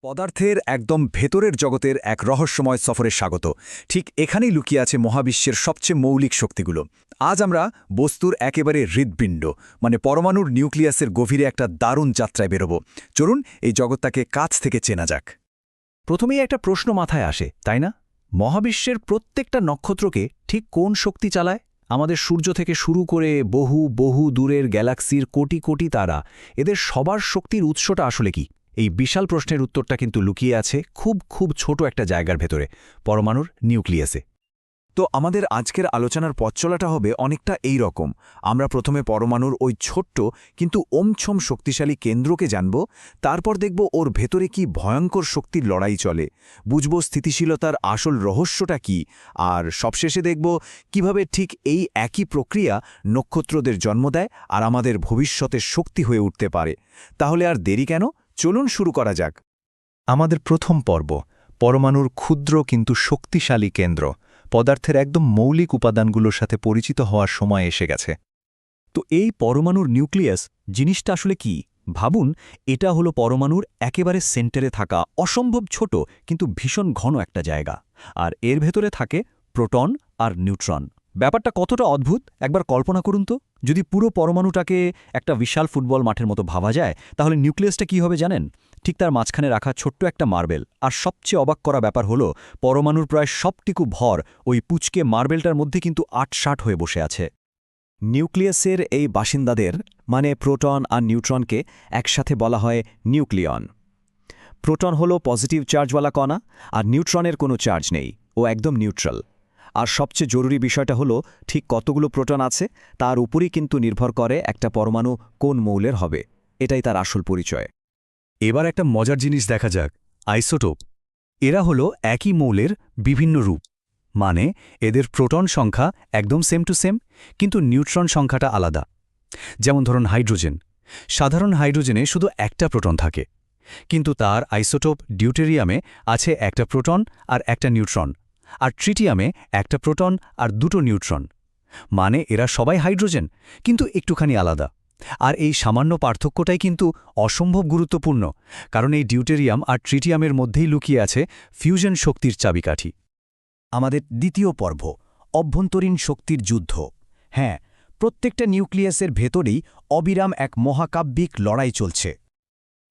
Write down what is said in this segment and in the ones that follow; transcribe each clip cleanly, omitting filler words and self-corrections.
পদার্থের একদম ভেতরের জগতের এক রহস্যময় সফরে স্বাগত। ঠিক এখানেই লুকিয়ে আছে মহাবিশ্বের সবচেয়ে মৌলিক শক্তিগুলো। আজ আমরা বস্তুর একেবারে হৃৎপিণ্ড মানে পরমাণুর নিউক্লিয়াসের গভীরে একটা দারুণ যাত্রায় বেরোব। চলুন এই জগৎটাকে কাছ থেকে চেনা যাক। প্রথমেই একটা প্রশ্ন মাথায় আসে, তাই না? মহাবিশ্বের প্রত্যেকটা নক্ষত্রকে ঠিক কোন শক্তি চালায়? আমাদের সূর্য থেকে শুরু করে বহু বহু দূরের গ্যালাক্সির কোটি কোটি তারা, এদের সবার শক্তির উৎসটা আসলে কি? এই বিশাল প্রশ্নের উত্তরটা কিন্তু লুকিয়ে আছে খুব খুব ছোট একটা জায়গার ভেতরে, পরমাণুর নিউক্লিয়াসে। তো আমাদের আজকের আলোচনার পথ চলাটা হবে অনেকটা এই রকম। আমরা প্রথমে পরমাণুর ওই ছোট্ট কিন্তু ওমছম শক্তিশালী কেন্দ্রকে জানব, তারপর দেখব ওর ভেতরে কি ভয়ঙ্কর শক্তির লড়াই চলে, বুঝব স্থিতিশীলতার আসল রহস্যটা কি, আর সবশেষে দেখব কিভাবে ঠিক এই একই প্রক্রিয়া নক্ষত্রদের জন্ম দেয় আর আমাদের ভবিষ্যতের শক্তি হয়ে উঠতে পারে। তাহলে আর দেরি কেন, চলুন শুরু করা যাক। আমাদের প্রথম পর্ব, পরমাণুর ক্ষুদ্র কিন্তু শক্তিশালী কেন্দ্র, পদার্থের একদম মৌলিক উপাদানগুলোর সাথে পরিচিত হওয়ার সময় এসে গেছে। তো এই পরমাণুর নিউক্লিয়াস জিনিসটা আসলে কি? ভাবুন, এটা হলো পরমাণুর একেবারে সেন্টারে থাকা অসম্ভব ছোট কিন্তু ভীষণ ঘন একটা জায়গা, আর এর ভেতরে থাকে প্রোটন আর নিউট্রন। ব্যাপারটা কতটা অদ্ভুত একবার কল্পনা করুন তো। যদি পুরো পরমাণুটাকে একটা বিশাল ফুটবল মাঠের মতো ভাবা যায়, তাহলে নিউক্লিয়াসটা কী হবে জানেন? ঠিক তার মাঝখানে রাখা ছোট্ট একটা মার্বেল। আর সবচেয়ে অবাক করা ব্যাপার হলো, পরমাণুর প্রায় সবটুকু ভর ওই পুচকে মার্বেলটার মধ্যে কিন্তু আটসাট হয়ে বসে আছে। নিউক্লিয়াসের এই বাসিন্দাদের মানে প্রোটন আর নিউট্রনকে একসাথে বলা হয় নিউক্লিয়ন। প্রোটন হলো পজিটিভ চার্জওয়ালা কণা, আর নিউট্রনের কোনো চার্জ নেই, ও একদম নিউট্রাল। আর সবচেয়ে জরুরি বিষয়টা হলো, ঠিক কতগুলো প্রোটন আছে তার উপরই কিন্তু নির্ভর করে একটা পরমাণু কোন মৌলের হবে। এটাই তার আসল পরিচয়। এবার একটা মজার জিনিস দেখা যাক, আইসোটোপ। এরা হলো একই মৌলের বিভিন্ন রূপ, মানে এদের প্রোটন সংখ্যা একদম সেম টু সেম, কিন্তু নিউট্রন সংখ্যাটা আলাদা। যেমন ধরুন হাইড্রোজেন, সাধারণ হাইড্রোজেনে শুধু একটা প্রোটন থাকে, কিন্তু তার আইসোটোপ ডিউটেরিয়ামে আছে একটা প্রোটন আর একটা নিউট্রন, আর ট্রিটিয়ামে একটা প্রোটন আর দুটো নিউট্রন। মানে এরা সবাই হাইড্রোজেন, কিন্তু একটুখানি আলাদা। আর এই সামান্য পার্থক্যটাই কিন্তু অসম্ভব গুরুত্বপূর্ণ, কারণ এই ডিউটেরিয়াম আর ট্রিটিয়ামের মধ্যেই লুকিয়ে আছে ফিউশন শক্তির চাবিকাঠি। আমাদের দ্বিতীয় পর্ব, অভ্যন্তরীণ শক্তির যুদ্ধ। হ্যাঁ, প্রত্যেকটা নিউক্লিয়াসের ভেতরেই অবিরাম এক মহাকাব্যিক লড়াই চলছে।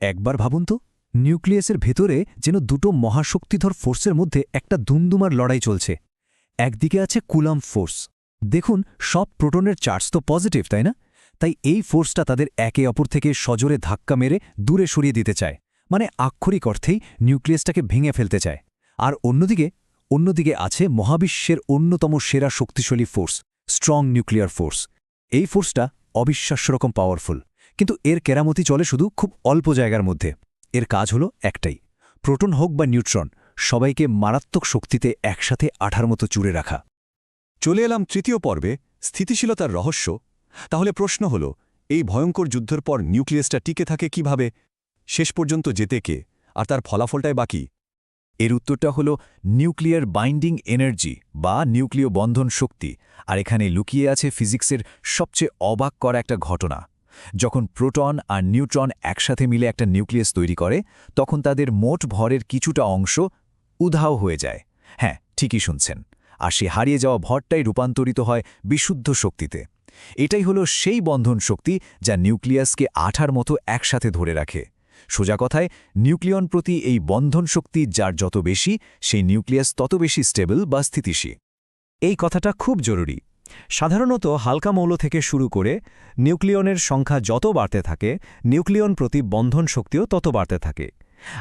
একবার ভাবুন তো, নিউক্লিয়াসের ভেতরে যেন দুটো মহাশক্তিধর ফোর্সের মধ্যে একটা দুমদুমার লড়াই চলছে। একদিকে আছে কুলাম্ব ফোর্স। দেখুন, সব প্রোটনের চার্জ তো পজিটিভ, তাই না? তাই এই ফোর্সটা তাদের একে অপর থেকে সজোরে ধাক্কা মেরে দূরে সরিয়ে দিতে চায়, মানে আক্ষরিক অর্থেই নিউক্লিয়াসটাকে ভেঙে ফেলতে চায়। আর অন্যদিকে আছে মহাবিশ্বের অন্যতম সেরা শক্তিশালী ফোর্স, স্ট্রং নিউক্লিয়ার ফোর্স। এই ফোর্সটা অবিশ্বাস্য রকম পাওয়ারফুল, কিন্তু এর কেরামতি চলে শুধু খুব অল্প জায়গার মধ্যে। এর কাজ হলো একটাই, প্রোটন হোক বা নিউট্রন, সবাইকে মারাত্মক শক্তিতে একসাথে আঠার মতো চুরে রাখা। চলে এলাম তৃতীয় পর্বে, স্থিতিশীলতার রহস্য। তাহলে প্রশ্ন হল, এই ভয়ঙ্কর যুদ্ধের পর নিউক্লিয়াসটা টিকে থাকে কিভাবে? শেষ পর্যন্ত যেতে কে, আর তার ফলাফলটাই বাকি? এর উত্তরটা হলো নিউক্লিয়ার বাইন্ডিং এনার্জি বা নিউক্লিয় বন্ধন শক্তি। আর এখানে লুকিয়ে আছে ফিজিক্সের সবচেয়ে অবাক করা একটা ঘটনা। যখন প্রোটন আর নিউট্রন একসাথে মিলে একটা নিউক্লিয়াস তৈরি করে, তখন তাদের মোট ভরের কিছুটা অংশ উধাও হয়ে যায়। হ্যাঁ, ঠিকই শুনছেন। আর সে হারিয়ে যাওয়া ভরটাই রূপান্তরিত হয় বিশুদ্ধ শক্তিতে। এটাই হলো সেই বন্ধন শক্তি যা নিউক্লিয়াসকে আঠার মতো একসাথে ধরে রাখে। সোজা কথায়, নিউক্লিয়ন প্রতি এই বন্ধন শক্তি যার যত বেশি, সেই নিউক্লিয়াস তত বেশি স্টেবল বা স্থিতিশীল। এই কথাটা খুব জরুরি। সাধারণত হালকা মৌল থেকে শুরু করে নিউক্লিয়নের সংখ্যা যত বাড়তে থাকে, নিউক্লিয়ন প্রতি বন্ধন শক্তিও তত বাড়তে থাকে।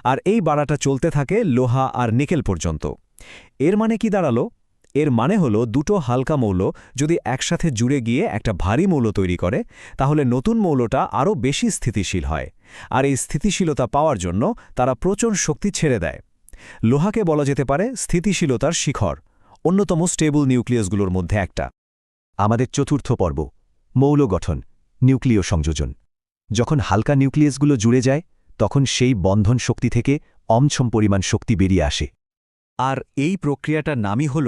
আর এই বাড়াটা চলতে থাকে লোহা আর নিকেল পর্যন্ত। এর মানে কি দাঁড়ালো? এর মানে হলো, দুটো হালকা মৌল যদি একসাথে জুড়ে গিয়ে একটা ভারী মৌল তৈরি করে, তাহলে নতুন মৌলটা আরও বেশি স্থিতিশীল হয়। আর এই স্থিতিশীলতা পাওয়ার জন্য তারা প্রচুর শক্তি ছেড়ে দেয়। লোহাকে বলা যেতে পারে স্থিতিশীলতার শিখর, অন্যতম স্টেবল নিউক্লিয়াসগুলোর মধ্যে একটা। আমাদের চতুর্থ পর্ব, মৌল গঠন, নিউক্লিয় সংযোজন। যখন হালকা নিউক্লিয়াসগুলো জুড়ে যায়, তখন সেই বন্ধন শক্তি থেকে অমছম পরিমাণ শক্তি বেরিয়ে আসে। আর এই প্রক্রিয়াটার নামই হল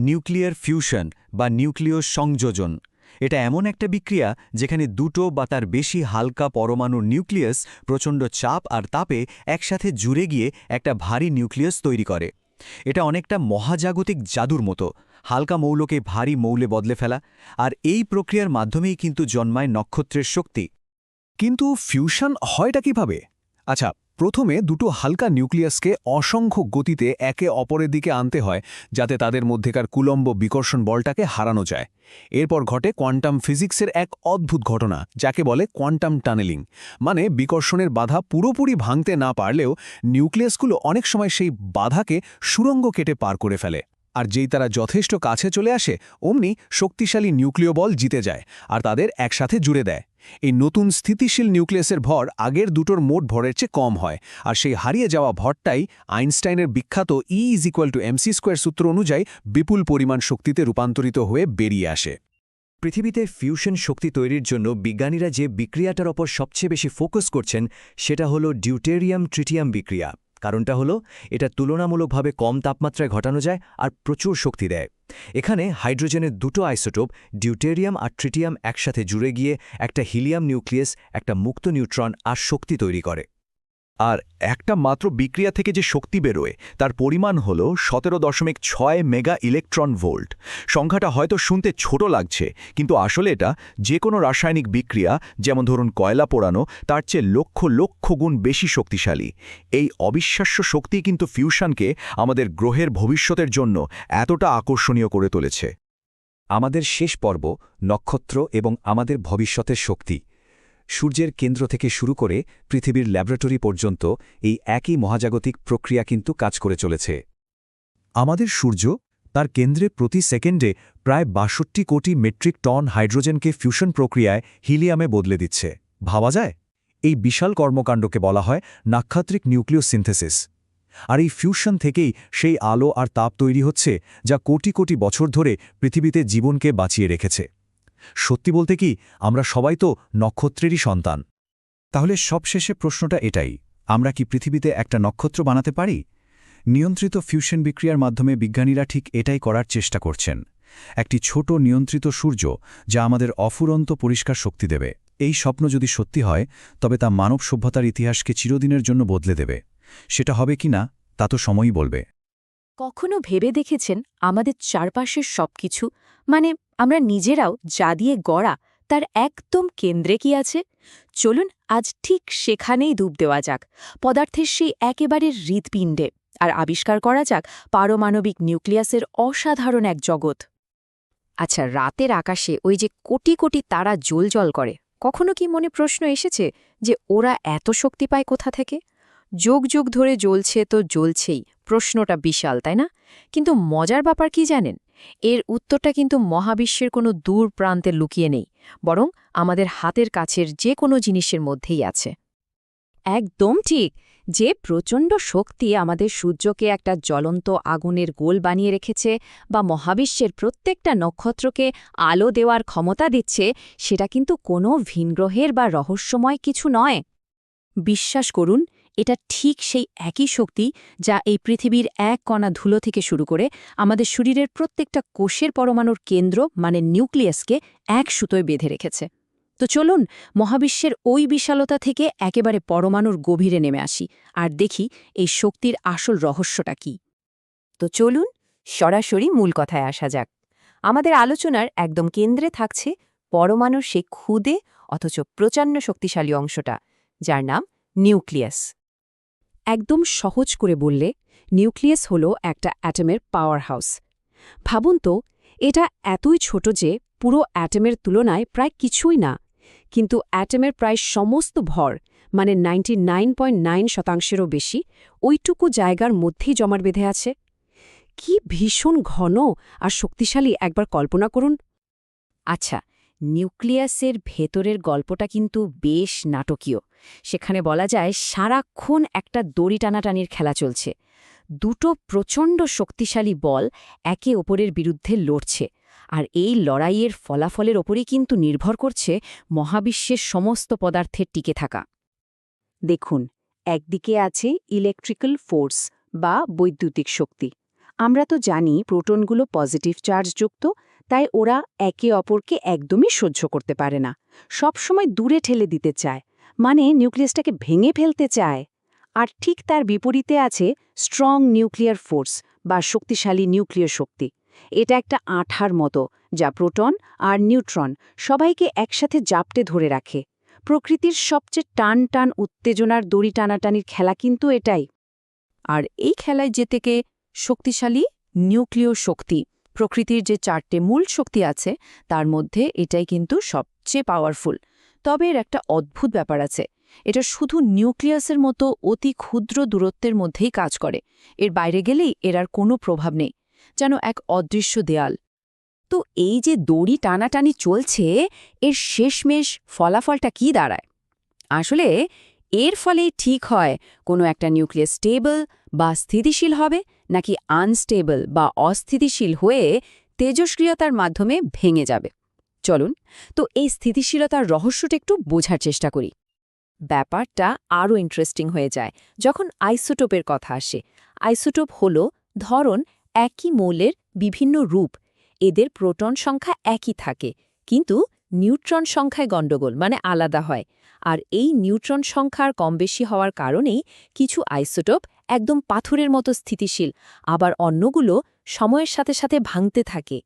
নিউক্লিয়ার ফিউশন বা নিউক্লিয় সংযোজন। এটা এমন একটা বিক্রিয়া যেখানে দুটো বা তার বেশি হালকা পরমাণুর নিউক্লিয়াস প্রচণ্ড চাপ আর তাপে একসাথে জুড়ে গিয়ে একটা ভারী নিউক্লিয়াস তৈরি করে। এটা অনেকটা মহাজাগতিক জাদুর মতো, হালকা মৌলকে ভারী মৌলে বদলে ফেলা, আর এই প্রক্রিয়ার মাধ্যমেই কিন্তু জন্মায় নক্ষত্রের শক্তি। কিন্তু ফিউশন হয়টা কিভাবে? আচ্ছা, প্রথমে দুটো হালকা নিউক্লিয়াসকে অসংখ্য গতিতে একে অপরের দিকে আনতে হয় যাতে তাদের মধ্যেকার কুলম্ব বিকর্ষণ বলটাকে হারানো যায়। এরপর ঘটে কোয়ান্টাম ফিজিক্সের এক অদ্ভুত ঘটনা, যাকে বলে কোয়ান্টাম টানেলিং। মানে বিকর্ষণের বাধা পুরোপুরি ভাঙতে না পারলেও নিউক্লিয়াসগুলো অনেক সময় সেই বাধাকে সুড়ঙ্গ কেটে পার করে ফেলে। আর যেই তারা যথেষ্ট কাছে চলে আসে, অমনি শক্তিশালী নিউক্লিয় বল জিতে যায় আর তাদের একসাথে জুড়ে দেয়। এই নতুন স্থিতিশীল নিউক্লিয়াসের ভর আগের দুটোর মোট ভরের চেয়ে কম হয়, আর সেই হারিয়ে যাওয়া ভরটাই আইনস্টাইনের বিখ্যাত E=mc² সূত্র অনুযায়ী বিপুল পরিমাণ শক্তিতে রূপান্তরিত হয়ে বেরিয়ে আসে। পৃথিবীতে ফিউশন শক্তি তৈরির জন্য বিজ্ঞানীরা যে বিক্রিয়াটার ওপর সবচেয়ে বেশি ফোকাস করছেন সেটা হলো ডিউটেরিয়াম-ট্রিটিয়াম বিক্রিয়া। কারণটা হলো এটা তুলনামূলকভাবে কম তাপমাত্রায় ঘটানো যায় আর প্রচুর শক্তি দেয়। এখানে হাইড্রোজেনের দুটো আইসোটোপ ডিউটেরিয়াম আর ট্রিটিয়াম একসাথে জুড়ে গিয়ে একটা হিলিয়াম নিউক্লিয়াস, একটা মুক্ত নিউট্রন আর শক্তি তৈরি করে। আর একটা মাত্র বিক্রিয়া থেকে যে শক্তি বেরোয় তার পরিমাণ হল 17.6 মেগা ইলেকট্রন ভোল্ট। সংখ্যাটা হয়তো শুনতে ছোট লাগছে, কিন্তু আসলে এটা যে কোনো রাসায়নিক বিক্রিয়া, যেমন ধরুন কয়লা পোড়ানো, তার চেয়ে লক্ষ লক্ষ গুণ বেশি শক্তিশালী। এই অবিশ্বাস্য শক্তি কিন্তু ফিউশনকে আমাদের গ্রহের ভবিষ্যতের জন্য এতটা আকর্ষণীয় করে তুলেছে। আমাদের শেষ পর্ব, নক্ষত্র এবং আমাদের ভবিষ্যতের শক্তি। সূর্যের কেন্দ্র থেকে শুরু করে পৃথিবীর ল্যাবরেটরি পর্যন্ত এই একই মহাজাগতিক প্রক্রিয়া কিন্তু কাজ করে চলেছে। আমাদের সূর্য তার কেন্দ্রে প্রতি সেকেন্ডে প্রায় ৬২ কোটি মেট্রিক টন হাইড্রোজেনকে ফিউশন প্রক্রিয়ায় হিলিয়ামে বদলে দিচ্ছে। ভাবা যায়? এই বিশাল কর্মকাণ্ডকে বলা হয় নাক্ষত্রিক নিউক্লিওসিনথেসিস। আর এই ফিউশন থেকেই সেই আলো আর তাপ তৈরি হচ্ছে যা কোটি কোটি বছর ধরে পৃথিবীতে জীবনকে বাঁচিয়ে রেখেছে। সত্যি বলতে কি, আমরা সবাই তো নক্ষত্রেরই সন্তান। তাহলে সবশেষে প্রশ্নটা এটাই, আমরা কি পৃথিবীতে একটা নক্ষত্র বানাতে পারি? নিয়ন্ত্রিত ফিউশন বিক্রিয়ার মাধ্যমে বিজ্ঞানীরা ঠিক এটাই করার চেষ্টা করছেন। একটি ছোট নিয়ন্ত্রিত সূর্য যা আমাদের অফুরন্ত পরিষ্কার শক্তি দেবে। এই স্বপ্ন যদি সত্যি হয়, তবে তা মানব সভ্যতার ইতিহাসকে চিরদিনের জন্য বদলে দেবে। সেটা হবে কি না তা তো সময়ই বলবে। কখনো ভেবে দেখেছেন আমাদের চারপাশের সবকিছু, মানে আমরা নিজেরাও যা দিয়ে গড়া, তার একদম কেন্দ্রে কি আছে? চলুন আজ ঠিক সেখানেই ডুব দেওয়া যাক, পদার্থের সেই একেবারে হৃৎপিণ্ডে, আর আবিষ্কার করা যাক পারমাণবিক নিউক্লিয়াসের অসাধারণ এক জগৎ। আচ্ছা, রাতের আকাশে ওই যে কোটি কোটি তারা জ্বলজ্বল করে, কখনো কি মনে প্রশ্ন এসেছে যে ওরা এত শক্তি পায় কোথা থেকে? যুগ যুগ ধরে জ্বলছে তো জ্বলছেই, প্রশ্নটা বিশাল, তাই না? কিন্তু মজার ব্যাপার কি জানেন? এর উত্তরটা কিন্তু মহাবিশ্বের কোনো দূর প্রান্তে লুকিয়ে নেই, বরং আমাদের হাতের কাছের যে কোনো জিনিসের মধ্যেই আছে। একদম ঠিক। যে প্রচণ্ড শক্তি আমাদের সূর্যকে একটা জ্বলন্ত আগুনের গোল বানিয়ে রেখেছে, বা মহাবিশ্বের প্রত্যেকটা নক্ষত্রকে আলো দেওয়ার ক্ষমতা দিচ্ছে, সেটা কিন্তু কোনো ভিনগ্রহের বা রহস্যময় কিছু নয়। বিশ্বাস করুন, এটা ঠিক সেই একই শক্তি যা এই পৃথিবীর এক কণা ধুলো থেকে শুরু করে আমাদের শরীরের প্রত্যেকটা কোষের পরমাণুর কেন্দ্র মানে নিউক্লিয়াসকে এক সুতোয় বেঁধে রেখেছে। তো চলুন মহাবিশ্বের ওই বিশালতা থেকে একেবারে পরমাণুর গভীরে নেমে আসি আর দেখি এই শক্তির আসল রহস্যটা কি। তো চলুন সরাসরি মূল কথায় আসা যাক। আমাদের আলোচনার একদম কেন্দ্রে থাকছে পরমাণুর সেই ক্ষুদে অথচ প্রচণ্ড শক্তিশালী অংশটা, যার নাম নিউক্লিয়াস। একদম সহজ করে বললে, নিউক্লিয়াস হল একটা অ্যাটমের পাওয়ার হাউস। ভাবুন তো, এটা এতই ছোট যে পুরো অ্যাটমের তুলনায় প্রায় কিছুই না, কিন্তু অ্যাটমের প্রায় সমস্ত ভর, মানে 99.9%-এরও বেশি, ওইটুকু জায়গার মধ্যেই জমাট বেঁধে আছে। কি ভীষণ ঘন আর শক্তিশালী একবার কল্পনা করুন। আচ্ছা, নিউক্লিয়াসের ভেতরের গল্পটা কিন্তু বেশ নাটকীয়। সেখানে বলা যায় সারাক্ষণ একটা দড়ি টানাটানির খেলা চলছে। দুটো প্রচণ্ড শক্তিশালী বল একে অপরের বিরুদ্ধে লড়ছে, আর এই লড়াইয়ের ফলাফলের ওপরই কিন্তু নির্ভর করছে মহাবিশ্বের সমস্ত পদার্থের টিকে থাকা। দেখুন, একদিকে আছে ইলেকট্রিক্যাল ফোর্স বা বৈদ্যুতিক শক্তি। আমরা তো জানি প্রোটনগুলো পজিটিভ চার্জযুক্ত, তাই ওরা একে অপরকে একদমই সহ্য করতে পারে না, সবসময় দূরে ঠেলে দিতে চায়, মানে নিউক্লিয়াসটাকে ভেঙে ফেলতে চায়। আর ঠিক তার বিপরীতে আছে স্ট্রং নিউক্লিয়ার ফোর্স বা শক্তিশালী নিউক্লিয়ার শক্তি। এটা একটা আঠার মতো, যা প্রোটন আর নিউট্রন সবাইকে একসাথে জাপটে ধরে রাখে। প্রকৃতির সবচেয়ে টান টান উত্তেজনার দড়ি টানাটানির খেলা কিন্তু এটাই। আর এই খেলায় যেতেকে শক্তিশালী নিউক্লিয় শক্তি, প্রকৃতির যে 4টে মূল শক্তি আছে তার মধ্যে এটাই কিন্তু সবচেয়ে পাওয়ারফুল। তবে এর একটা অদ্ভুত ব্যাপার আছে, এটা শুধু নিউক্লিয়াসের মতো অতি ক্ষুদ্র দূরত্বের মধ্যেই কাজ করে, এর বাইরে গেলেই এর আর কোনো প্রভাব নেই, যেন এক অদৃশ্য দেয়াল। তো এই যে দড়ি টানাটানি চলছে, এর শেষমেশ ফলাফলটা কি দাঁড়ায়? আসলে এর ফলেই ঠিক হয় কোনো একটা নিউক্লিয়াস স্টেবল বা স্থিতিশীল হবে নাকি আনস্টেবল বা অস্থিতিশীল হয়ে তেজস্ক্রিয়তার মাধ্যমে ভেঙে যাবে। চলুন তো এই স্থিতিশীলতার রহস্যটা একটু বোঝার চেষ্টা করি। ব্যাপারটা আরও ইন্টারেস্টিং হয়ে যায় যখন আইসোটোপের কথা আসে। আইসোটোপ হল ধরন একই মৌলের বিভিন্ন রূপ, এদের প্রোটন সংখ্যা একই থাকে কিন্তু নিউট্রন সংখ্যায় গণ্ডগোল, মানে আলাদা হয়। আর এই নিউট্রন সংখ্যার কম বেশি হওয়ার কারণেই কিছু আইসোটোপ একদম পাথরের মতো স্থিতিশীল, আবার অন্যগুলো সময়ের সাথে সাথে ভাঙতে থাকে।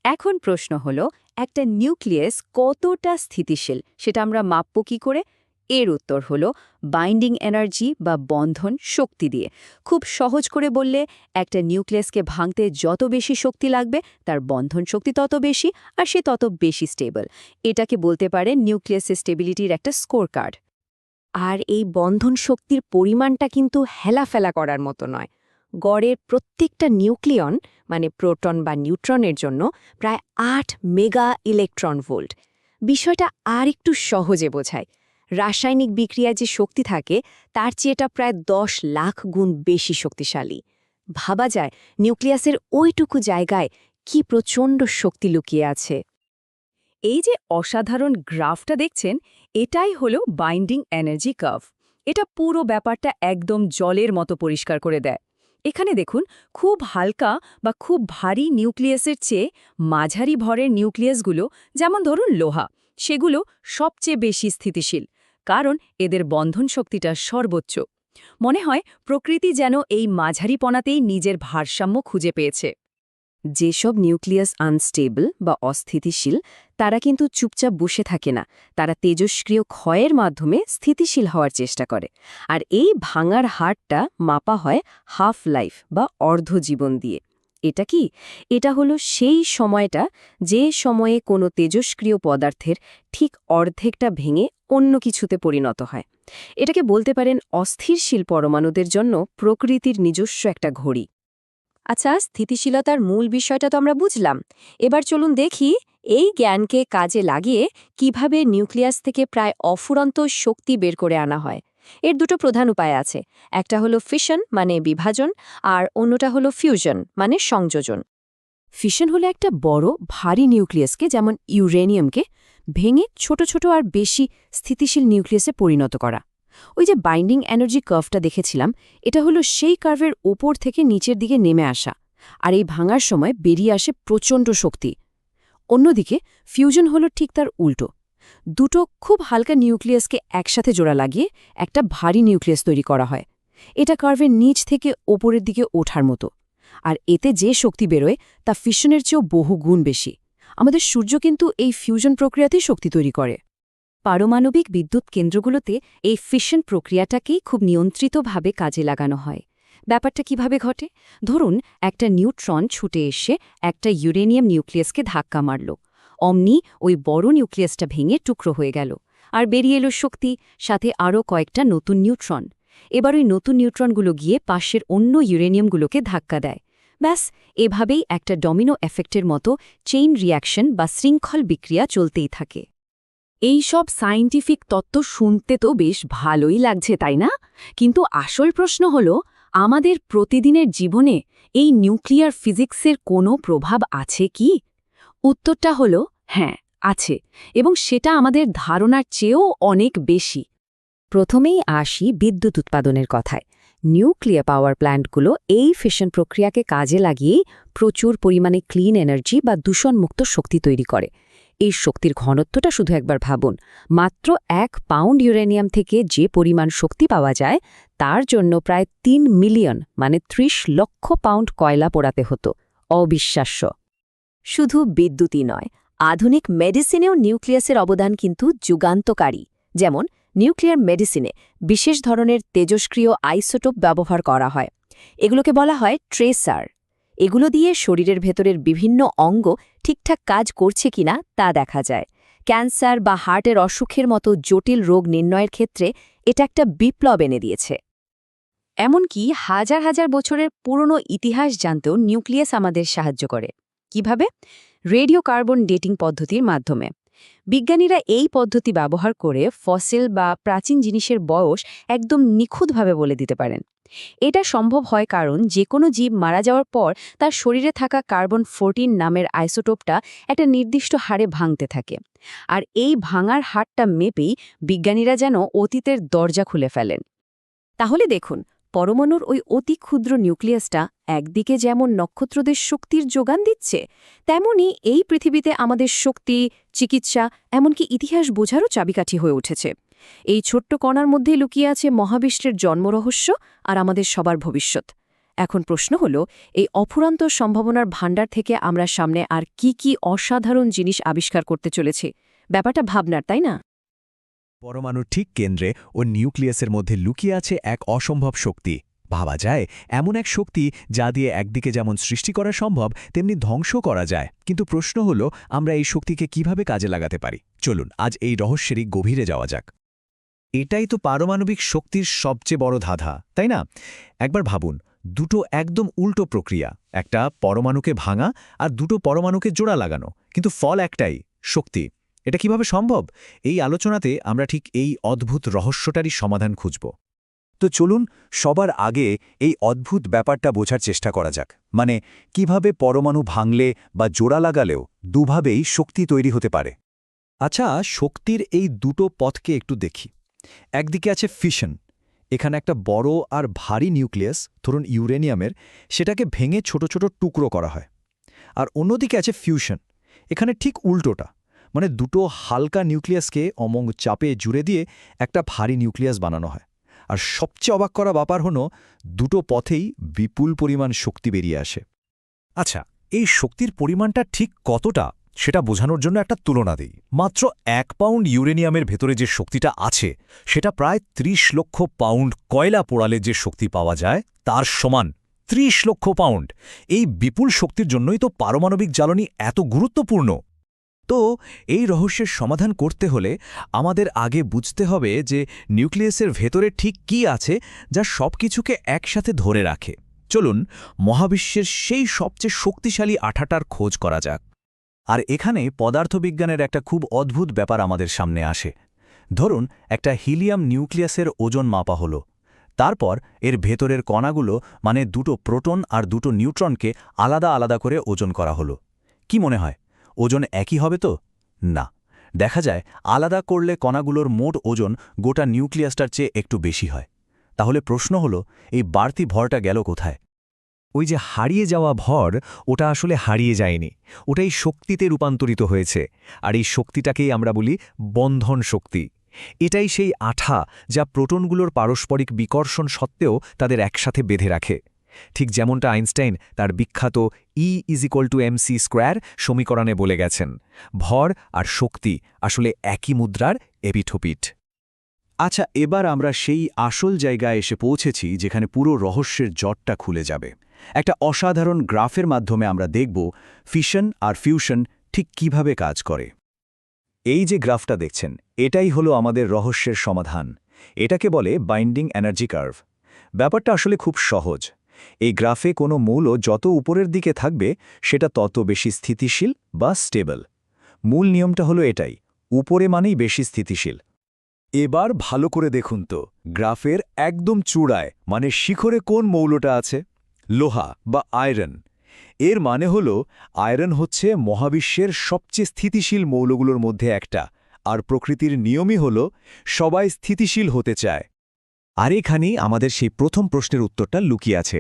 এখন প্রশ্ন হলো, একটা নিউক্লিয়াস কতটা স্থিতিশীল সেটা আমরা মাপব কী করে? এর উত্তর হলো বাইন্ডিং এনার্জি বা বন্ধন শক্তি দিয়ে। খুব সহজ করে বললে, একটা নিউক্লিয়াসকে ভাঙতে যত বেশি শক্তি লাগবে তার বন্ধন শক্তি তত বেশি, আর সে তত বেশি স্টেবল। এটাকে বলতে পারেন নিউক্লিয়াসের স্টেবিলিটির একটা স্কোর কার্ড। আর এই বন্ধন শক্তির পরিমাণটা কিন্তু হেলাফেলা করার মতো নয়। গড়ের প্রত্যেকটা নিউক্লিয়ন, মানে প্রোটন বা নিউট্রনের জন্য প্রায় 8 মেগা ইলেকট্রন ভোল্ট। বিষয়টা আর একটু সহজে বোঝায়, রাসায়নিক বিক্রিয়ায় যে শক্তি থাকে তার চেয়ে এটা প্রায় 10 লাখ গুণ বেশি শক্তিশালী। ভাবা যায় নিউক্লিয়াসের ওইটুকু জায়গায় কি প্রচণ্ড শক্তি লুকিয়ে আছে। এই যে অসাধারণ গ্রাফটা দেখছেন, এটাই হলো বাইন্ডিং এনার্জি কার্ভ। এটা পুরো ব্যাপারটা একদম জলের মতো পরিষ্কার করে দেয়। এখানে দেখুন, খুব হালকা বা খুব ভারী নিউক্লিয়াসের চেয়ে মাঝারি ভরের নিউক্লিয়াসগুলো, যেমন ধরুন লোহা, সেগুলো সবচেয়ে বেশি স্থিতিশীল, কারণ এদের বন্ধন শক্তিটা সর্বোচ্চ। মনে হয় প্রকৃতি যেন এই মাঝারিপনাতেই নিজের ভারসাম্য খুঁজে পেয়েছে। যেসব নিউক্লিয়াস আনস্টেবল বা অস্থিতিশীল, তারা কিন্তু চুপচাপ বসে থাকে না, তারা তেজস্ক্রিয় ক্ষয়ের মাধ্যমে স্থিতিশীল হওয়ার চেষ্টা করে। আর এই ভাঙার হারটা মাপা হয় হাফ লাইফ বা অর্ধজীবন দিয়ে। এটা কি? এটা হলো সেই সময়টা যে সময়ে কোনো তেজস্ক্রিয় পদার্থের ঠিক অর্ধেকটা ভেঙে অন্য কিছুতে পরিণত হয়। এটাকে বলতে পারেন অস্থিরশীল পরমাণুদের জন্য প্রকৃতির নিজস্ব একটা ঘড়ি। আচ্ছা, স্থিতিশীলতার মূল বিষয়টা তো আমরা বুঝলাম। এবার চলুন দেখি এই জ্ঞানকে কাজে লাগিয়ে কিভাবে নিউক্লিয়াস থেকে প্রায় অফুরন্ত শক্তি বের করে আনা হয়। এর দুটো প্রধান উপায় আছে, একটা হলো ফিশন মানে বিভাজন, আর অন্যটা হলো ফিউশন মানে সংযোজন। ফিশন হলো একটা বড় ভারী নিউক্লিয়াসকে, যেমন ইউরেনিয়ামকে, ভেঙে ছোট ছোট আর বেশি স্থিতিশীল নিউক্লিয়াসে পরিণত করা। ওই যে বাইন্ডিং এনার্জি কার্ভটা দেখেছিলাম, এটা হলো সেই কার্ভের ওপর থেকে নিচের দিকে নেমে আসা, আর এই ভাঙার সময় বেরিয়ে আসে প্রচণ্ড শক্তি। অন্যদিকে ফিউশন হলো ঠিক তার উল্টো, দুটো খুব হালকা নিউক্লিয়াসকে একসাথে জোড়া লাগিয়ে একটা ভারী নিউক্লিয়াস তৈরি করা হয়। এটা কার্ভের নিচ থেকে ওপরের দিকে ওঠার মতো, আর এতে যে শক্তি বেরোয় তা ফিশনের চেয়েও বহু গুণ বেশি। আমাদের সূর্য কিন্তু এই ফিউশন প্রক্রিয়াতেই শক্তি তৈরি করে। পারমাণবিক বিদ্যুৎ কেন্দ্রগুলোতে এই ফিশন প্রক্রিয়াটাকেই খুব নিয়ন্ত্রিতভাবে কাজে লাগানো হয়। ব্যাপারটা কিভাবে ঘটে? ধরুন একটা নিউট্রন ছুটে এসে একটা ইউরেনিয়াম নিউক্লিয়াসকে ধাক্কা মারল, অমনি ওই বড় নিউক্লিয়াসটা ভেঙে টুকরো হয়ে গেল, আর বেরিয়ে এলো শক্তি, সাথে আরও কয়েকটা নতুন নিউট্রন। এবার ওই নতুন নিউট্রনগুলো গিয়ে পাশের অন্য ইউরেনিয়ামগুলোকে ধাক্কা দেয়। ব্যাস, এভাবেই একটা ডমিনো এফেক্টের মতো চেইন রিয়াকশন বা শৃঙ্খল বিক্রিয়া চলতেই থাকে। এই সব সায়েন্টিফিক তত্ত্ব শুনতে তো বেশ ভালোই লাগছে, তাই না? কিন্তু আসল প্রশ্ন হল, আমাদের প্রতিদিনের জীবনে এই নিউক্লিয়ার ফিজিক্সের কোনো প্রভাব আছে কি? উত্তরটা হলো হ্যাঁ, আছে, এবং সেটা আমাদের ধারণার চেয়েও অনেক বেশি। প্রথমেই আসি বিদ্যুৎ উৎপাদনের কথায়। নিউক্লিয়ার পাওয়ার প্ল্যান্টগুলো এই ফিশন প্রক্রিয়াকে কাজে লাগিয়েই প্রচুর পরিমাণে ক্লিন এনার্জি বা দূষণমুক্ত শক্তি তৈরি করে। এই শক্তির ঘনত্বটা শুধু একবার ভাবুন, মাত্র 1 পাউন্ড ইউরেনিয়াম থেকে যে পরিমাণ শক্তি পাওয়া যায় তার জন্য প্রায় 3 মিলিয়ন মানে 30 লক্ষ পাউন্ড কয়লা পোড়াতে হতো। অবিশ্বাস্য। শুধু বিদ্যুৎই নয়, আধুনিক মেডিসিনেও নিউক্লিয়াসের অবদান কিন্তু যুগান্তকারী। যেমন নিউক্লিয়ার মেডিসিনে বিশেষ ধরনের তেজস্ক্রিয় আইসোটোপ ব্যবহার করা হয়। এগুলোকে বলা হয় ট্রেসার। এগুলো দিয়ে শরীরের ভেতরের বিভিন্ন অঙ্গ ঠিকঠাক কাজ করছে কিনা তা দেখা যায়। ক্যান্সার বা হার্টের অসুখের মতো জটিল রোগ নির্ণয়ের ক্ষেত্রে এটা একটা বিপ্লব এনে দিয়েছে। এমনকি হাজার হাজার বছরের পুরনো ইতিহাস জানতেও নিউক্লিয়াস আমাদের সাহায্য করে। কিভাবে? রেডিও কার্বন ডেটিং পদ্ধতির মাধ্যমে। বিজ্ঞানীরা এই পদ্ধতি ব্যবহার করে ফসিল বা প্রাচীন জিনিসের বয়স একদম নিখুঁতভাবে বলে দিতে পারেন। এটা সম্ভব হয় কারণ যে কোনো জীব মারা যাওয়ার পর তার শরীরে থাকা কার্বন 14 নামের আইসোটোপটা একটা নির্দিষ্ট হারে ভাঙতে থাকে। আর এই ভাঙার হারটা মেপেই বিজ্ঞানীরা যেন অতীতের দরজা খুলে ফেলেন। তাহলে দেখুন, পরমাণুর ওই অতি ক্ষুদ্র নিউক্লিয়াসটা একদিকে যেমন নক্ষত্রদের শক্তির যোগান দিচ্ছে, তেমনি এই পৃথিবীতে আমাদের শক্তি, চিকিৎসা, এমনকি ইতিহাস বোঝারও চাবিকাঠি হয়ে উঠেছে। এই ছোট্ট কণার মধ্যেই লুকিয়ে আছে মহাবিশ্বের জন্মরহস্য আর আমাদের সবার ভবিষ্যৎ। এখন প্রশ্ন হল, এই অফুরন্ত সম্ভাবনার ভাণ্ডার থেকে আমরা সামনে আর কি কি অসাধারণ জিনিস আবিষ্কার করতে চলেছি? ব্যাপারটা ভাবনার, তাই না? পরমাণুর ঠিক কেন্দ্রে ও নিউক্লিয়াসের মধ্যে লুকিয়ে আছে এক অসম্ভব শক্তি। ভাবা যায় এমন এক শক্তি যা দিয়ে একদিকে যেমন সৃষ্টি করা সম্ভব তেমনি ধ্বংস করা যায়। কিন্তু প্রশ্ন হলো, আমরা এই শক্তিকে কিভাবে কাজে লাগাতে পারি? চলুন আজ এই রহস্যেরই গভীরে যাওয়া যাক। এটাই তো পারমাণবিক শক্তির সবচেয়ে বড় ধাঁধা, তাই না? একবার ভাবুন, দুটো একদম উল্টো প্রক্রিয়া, একটা পরমাণুকে ভাঙা আর দুটো পরমাণুকে জোড়া লাগানো, কিন্তু ফল একটাই, শক্তি। এটা কিভাবে সম্ভব? এই আলোচনাতে আমরা ঠিক এই অদ্ভুত রহস্যটারই সমাধান খুঁজব। তো চলুন সবার আগে এই অদ্ভুত ব্যাপারটা বোঝার চেষ্টা করা যাক। মানে কিভাবে পরমাণু ভাঙলে বা জোড়া লাগালেও দুভাবেই শক্তি তৈরি হতে পারে। আচ্ছা, শক্তির এই দুটো পথকে একটু দেখি। একদিকে আছে ফিশন। এখানে একটা বড় আর ভারী নিউক্লিয়াস, ধরুন ইউরেনিয়ামের, সেটাকে ভেঙে ছোট ছোট টুকরো করা হয়। আর অন্যদিকে আছে ফিউশন। এখানে ঠিক উল্টোটা, মানে দুটো হালকা নিউক্লিয়াসকে অমোঘ চাপে জুড়ে দিয়ে একটা ভারী নিউক্লিয়াস বানানো হয়। আর সবচেয়ে অবাক করা ব্যাপার হলো, দুটো পথেই বিপুল পরিমাণ শক্তি বেরিয়ে আসে। আচ্ছা, এই শক্তির পরিমাণটা ঠিক কতটা সেটা বোঝানোর জন্য একটা তুলনা দিই। মাত্র 1 পাউন্ড ইউরেনিয়ামের ভেতরে যে শক্তিটা আছে সেটা প্রায় 30 লক্ষ পাউন্ড কয়লা পোড়ালে যে শক্তি পাওয়া যায় তার সমান। 30 লক্ষ পাউন্ড! এই বিপুল শক্তির জন্যই তো পারমাণবিক জ্বালানি এত গুরুত্বপূর্ণ। তো এই রহস্যের সমাধান করতে হলে আমাদের আগে বুঝতে হবে যে নিউক্লিয়াসের ভেতরে ঠিক কী আছে যা সবকিছুকে একসাথে ধরে রাখে। চলুন মহাবিশ্বের সেই সবচেয়ে শক্তিশালী আঠাটার খোঁজ করা যাক। আর এখানে পদার্থবিজ্ঞানের একটা খুব অদ্ভুত ব্যাপার আমাদের সামনে আসে। ধরুন একটা হিলিয়াম নিউক্লিয়াসের ওজন মাপা হলো। তারপর এর ভেতরের কণাগুলো, মানে দুটো প্রোটন আর দুটো নিউট্রনকে আলাদা আলাদা করে ওজন করা হলো। কি মনে হয়, ওজন একই হবে তো? না, দেখা যায় আলাদা করলে কণাগুলোর মোট ওজন গোটা নিউক্লিয়াসটার চেয়ে একটু বেশি হয়। তাহলে প্রশ্ন হলো, এই বাড়তি ভরটা গেল কোথায়? ওই যে হারিয়ে যাওয়া ভর, ওটা আসলে হারিয়ে যায়নি, ওটাই শক্তিতে রূপান্তরিত হয়েছে। আর এই শক্তিটাকেই আমরা বলি বন্ধন শক্তি। এটাই সেই আঠা যা প্রোটনগুলোর পারস্পরিক বিকর্ষণ সত্ত্বেও তাদের একসাথে বেঁধে রাখে। ঠিক যেমনটা আইনস্টাইন তার বিখ্যাত E=mc² সমীকরণে বলে গেছেন, ভর আর শক্তি আসলে একই মুদ্রার এপিঠ-ওপিঠ। আচ্ছা, এবার আমরা সেই আসল জায়গায় এসে পৌঁছেছি যেখানে পুরো রহস্যের জটটা খুলে যাবে। একটা অসাধারণ গ্রাফের মাধ্যমে আমরা দেখব ফিশন আর ফিউশন ঠিক কিভাবে কাজ করে। এই যে গ্রাফটা দেখছেন, এটাই হলো আমাদের রহস্যের সমাধান। এটাকে বলে বাইন্ডিং এনার্জি কার্ভ। ব্যাপারটা আসলে খুব সহজ। এই গ্রাফে কোনো মৌল যত উপরের দিকে থাকবে সেটা তত বেশি স্থিতিশীল বা স্টেবল। মূল নিয়মটা হলো এটাই, উপরে মানেই বেশি স্থিতিশীল। এবার ভালো করে দেখুন তো, গ্রাফের একদম চূড়ায় মানে শিখরে কোন মৌলটা আছে? লোহা বা আয়রন। এর মানে হল আয়রন হচ্ছে মহাবিশ্বের সবচেয়ে স্থিতিশীল মৌলগুলোর মধ্যে একটা, আর প্রকৃতির নিয়মই হল সবাই স্থিতিশীল হতে চায়। আর এখানেই আমাদের সেই প্রথম প্রশ্নের উত্তরটা লুকিয়ে আছে।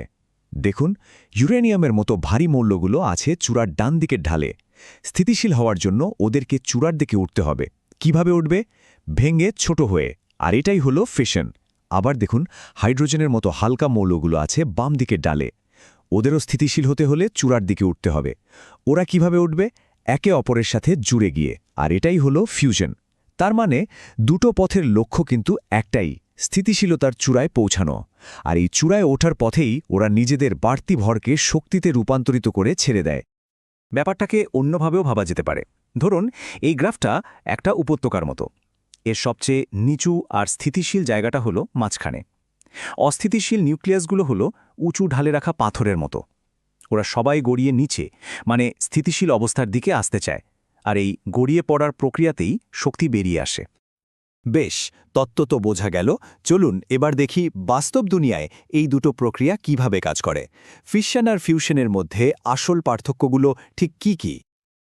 দেখুন, ইউরেনিয়ামের মতো ভারী মৌলগুলো আছে চূড়ার ডান দিকের ঢালে। স্থিতিশীল হওয়ার জন্য ওদেরকে চূড়ার দিকে উঠতে হবে। কিভাবে উঠবে? ভেঙে ছোট হয়ে। আর এটাই হলো ফিশন। আবার দেখুন, হাইড্রোজেনের মতো হালকা মৌলগুলো আছে বাম দিকের ডালে। ওদেরও স্থিতিশীল হতে হলে চূড়ার দিকে উঠতে হবে। ওরা কিভাবে উঠবে? একে অপরের সাথে জুড়ে গিয়ে। আর এটাই হলো ফিউশন। তার মানে দুটো পথের লক্ষ্য কিন্তু একটাই, স্থিতিশীলতার চূড়ায় পৌঁছানো। আর এই চূড়ায় ওঠার পথেই ওরা নিজেদের বাড়তি ভরকে শক্তিতে রূপান্তরিত করে ছেড়ে দেয়। ব্যাপারটাকে অন্যভাবেও ভাবা যেতে পারে। ধরুন, এই গ্রাফটা একটা উপত্যকার মতো। এর সবচেয়ে নিচু আর স্থিতিশীল জায়গাটা হলো মাঝখানে। অস্থিতিশীল নিউক্লিয়াসগুলো হলো উঁচু ঢালে রাখা পাথরের মতো। ওরা সবাই গড়িয়ে নিচে, মানে স্থিতিশীল অবস্থার দিকে আসতে চায়। আর এই গড়িয়ে পড়ার প্রক্রিয়াতেই শক্তি বেরিয়ে আসে। বেশ, তত্ত্ব তো বোঝা গেল। চলুন এবার দেখি বাস্তব দুনিয়ায় এই দুটো প্রক্রিয়া কিভাবে কাজ করে। ফিশন আর ফিউশনের মধ্যে আসল পার্থক্যগুলো ঠিক কি কি?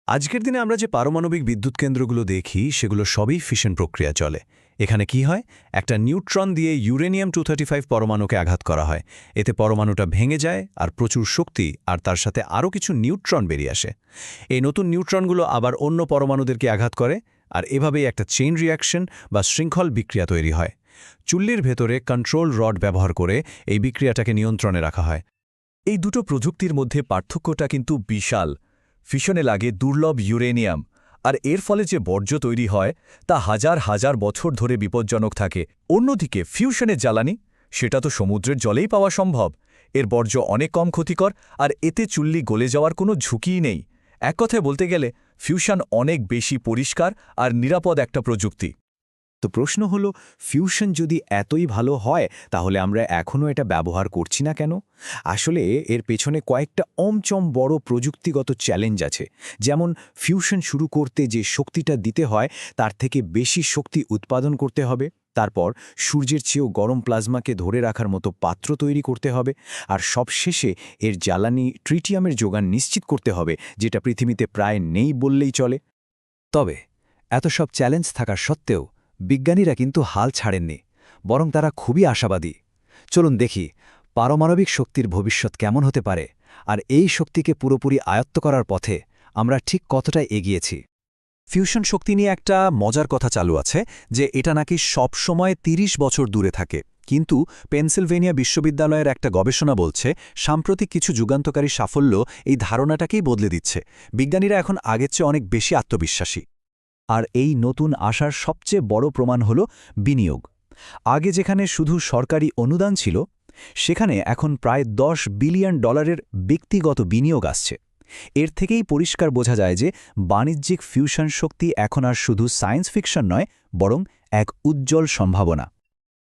আজকের দিনে আমরা যে পারমাণবিক বিদ্যুৎ কেন্দ্রগুলো দেখি সেগুলো সবই ফিশন প্রক্রিয়া চলে। এখানে কি হয়? একটা নিউট্রন দিয়ে ইউরেনিয়াম 235 পরমাণুকে আঘাত করা হয়। এতে পরমাণুটা ভেঙে যায় আর প্রচুর শক্তি আর তার সাথে আরও কিছু নিউট্রন বেরিয়ে আসে। এই নতুন নিউট্রনগুলো আবার অন্য পরমাণুদেরকে আঘাত করে, আর এভাবেই একটা চেইন রিয়াকশন বা শৃঙ্খল বিক্রিয়া তৈরি হয়। চুল্লির ভেতরে কন্ট্রোল রড ব্যবহার করে এই বিক্রিয়াটাকে নিয়ন্ত্রণে রাখা হয়। এই দুটো প্রযুক্তির মধ্যে পার্থক্যটা কিন্তু বিশাল। ফিশনে লাগে দুর্লভ ইউরেনিয়াম, আর এর ফলে যে বর্জ্য তৈরি হয় তা হাজার হাজার বছর ধরে বিপজ্জনক থাকে। অন্যদিকে ফিউশনের জ্বালানি, সেটা তো সমুদ্রের জলেই পাওয়া সম্ভব। এর বর্জ্য অনেক কম ক্ষতিকর, আর এতে চুল্লি গলে যাওয়ার কোনো ঝুঁকিই নেই। এক কথায় বলতে গেলে ফিউশন অনেক বেশি পরিষ্কার আর নিরাপদ একটা প্রযুক্তি। তো প্রশ্ন হলো, ফিউশন যদি এতই ভালো হয় তাহলে আমরা এখনও এটা ব্যবহার করছি না কেন? আসলে এর পেছনে কয়েকটা বড় প্রযুক্তিগত চ্যালেঞ্জ আছে। যেমন, ফিউশন শুরু করতে যে শক্তিটা দিতে হয় তার থেকে বেশি শক্তি উৎপাদন করতে হবে। তারপর সূর্যের চেয়েও গরম প্লাজমাকে ধরে রাখার মতো পাত্র তৈরি করতে হবে। আর সবশেষে এর জ্বালানি ট্রিটিয়ামের যোগান নিশ্চিত করতে হবে, যেটা পৃথিবীতে প্রায় নেই বললেই চলে। তবে এত সব চ্যালেঞ্জ থাকা সত্ত্বেও বিজ্ঞানীরা কিন্তু হাল ছাড়েননি, বরং তারা খুবই আশাবাদী। চলুন দেখি পারমাণবিক শক্তির ভবিষ্যৎ কেমন হতে পারে, আর এই শক্তিকে পুরোপুরি আয়ত্ত করার পথে আমরা ঠিক কতটা এগিয়েছি। ফিউশন শক্তি নিয়ে একটা মজার কথা চালু আছে যে এটা নাকি সবসময় ৩০ বছর দূরে থাকে। কিন্তু পেনসিলভেনিয়া বিশ্ববিদ্যালয়ের একটা গবেষণা বলছে সাম্প্রতিক কিছু যুগান্তকারী সাফল্য এই ধারণাটাকেই বদলে দিচ্ছে। বিজ্ঞানীরা এখন আগের চেয়ে অনেক বেশি আত্মবিশ্বাসী। আর এই নতুন আশার সবচেয়ে বড় প্রমাণ হল বিনিয়োগ। আগে যেখানে শুধু সরকারি অনুদান ছিল, সেখানে এখন প্রায় $10 বিলিয়ন ব্যক্তিগত বিনিয়োগ আসছে। এর থেকেই পরিষ্কার বোঝা যায় যে বাণিজ্যিক ফিউশন শক্তি এখন আর শুধু সায়েন্স ফিকশন নয়, বরং এক উজ্জ্বল সম্ভাবনা।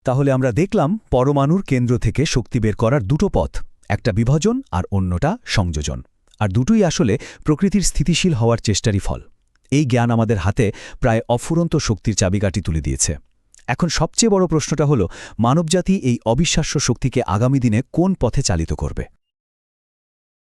তাহলে আমরা দেখলাম পরমাণুর কেন্দ্র থেকে শক্তি বের করার দুটো পথ, একটা বিভাজন আর অন্যটা সংযোজন। আর দুটোই আসলে প্রকৃতির স্থিতিশীল হওয়ার চেষ্টারই ফল। এই জ্ঞান আমাদের হাতে প্রায় অফুরন্ত শক্তির চাবিকাঠি তুলে দিয়েছে। এখন সবচেয়ে বড় প্রশ্নটা হলো, মানবজাতি এই অবিশ্বাস্য শক্তিকে আগামী দিনে কোন পথে চালিত করবে?